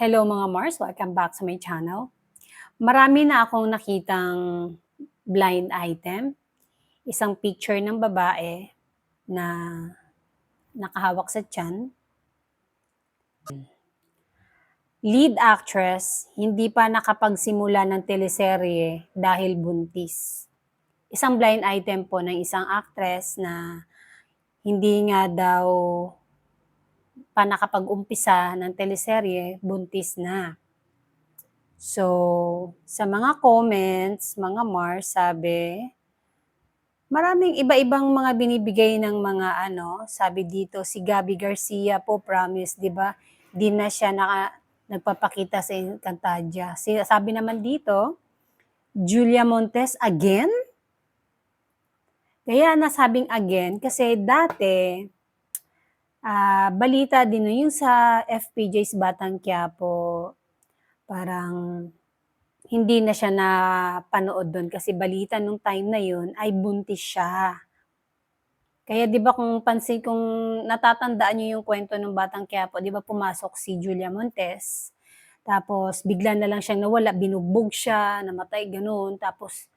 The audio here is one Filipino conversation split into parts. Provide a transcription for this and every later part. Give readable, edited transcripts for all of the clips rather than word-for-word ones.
Hello mga Mars, welcome back sa my channel. Marami na akong nakitang blind item. Isang picture ng babae na nakahawak sa tiyan. Lead actress, hindi pa nakapagsimula ng teleserye dahil buntis. Isang blind item po ng isang actress na hindi nga daw pa nakapag-umpisa ng teleserye, buntis na. So, sa mga comments, mga Mars, sabi, maraming iba-ibang mga binibigay ng mga sabi dito, si Gabby Garcia po, promise, di ba? Di na siya nagpapakita sa Encantadia. Sabi naman dito, Julia Montes again? Kaya nasabing again, kasi dati, balita din yung sa FPJ's Batang Quiapo, parang hindi na siya napanood doon kasi balita nung time na yun ay buntis siya. Kaya 'di ba kung natatandaan niyo yung kwento ng Batang Quiapo, 'di ba pumasok si Julia Montes, tapos bigla na lang siyang nawala, binugbog siya, namatay gano'n. Tapos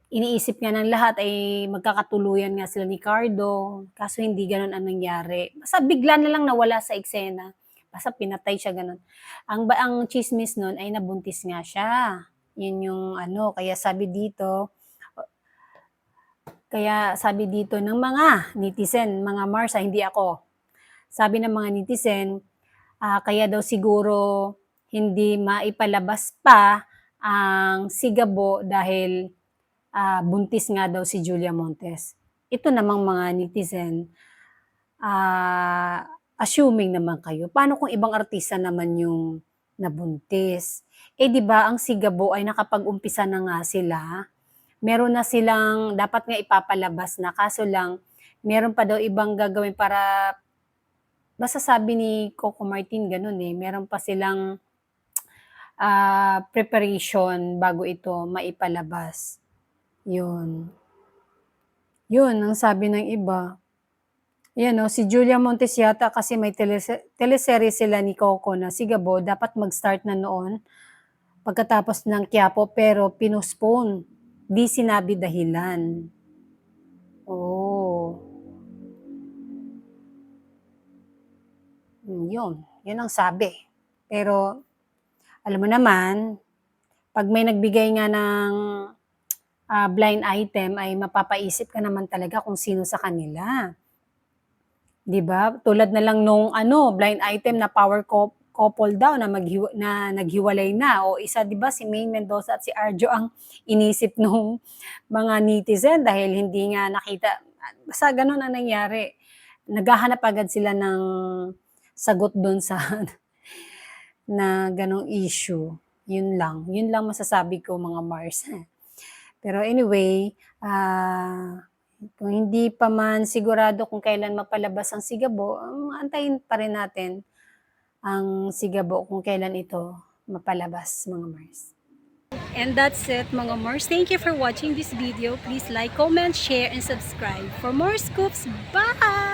iniisip nga ng lahat ay magkakatuluyan nga sila ni Cardo, kaso hindi gano'n ang nangyari. Basta bigla na lang nawala sa eksena. Basta pinatay siya gano'n. Ang tsismis nun ay nabuntis nga siya. Yun yung kaya sabi dito ng mga netizen, mga Marsa, hindi ako. Sabi ng mga netizen, kaya daw siguro hindi maipalabas pa ang Sigabo dahil buntis nga daw si Julia Montes. Ito namang mga netizen, assuming naman kayo, paano kung ibang artista naman yung nabuntis? Eh di ba ang Sigabo ay nakapag-umpisa na nga sila, meron na silang dapat nga ipapalabas na, kaso lang meron pa daw ibang gagawin para, basta sabi ni Coco Martin gano'n meron pa silang preparation bago ito maipalabas. Yun. Yun ang sabi ng iba. Yan si Julia Montes yata kasi may teleserye sila ni Coco na Sigabo, dapat mag-start na noon pagkatapos ng Quiapo pero pinospone. Di sinabi dahilan. Oh. Yun ang sabi. Pero alam mo naman, pag may nagbigay nga ng blind item ay mapapaisip ka naman talaga kung sino sa kanila. 'Di ba? Tulad na lang nung blind item na power couple daw na naghiwalay na, o isa 'di ba si Maine Mendoza at si Arjo ang inisip nung mga netizen dahil hindi nga nakita, basta gano'n ang nangyari. Naghahanap agad sila ng sagot do'n sa na gano'ng issue. Yun lang masasabi ko mga Mars. Pero anyway, kung hindi pa man sigurado kung kailan mapalabas ang Sigabo, antayin pa rin natin ang Sigabo kung kailan ito mapalabas, mga Mars. And that's it, mga Mars. Thank you for watching this video. Please like, comment, share, and subscribe for more scoops. Bye!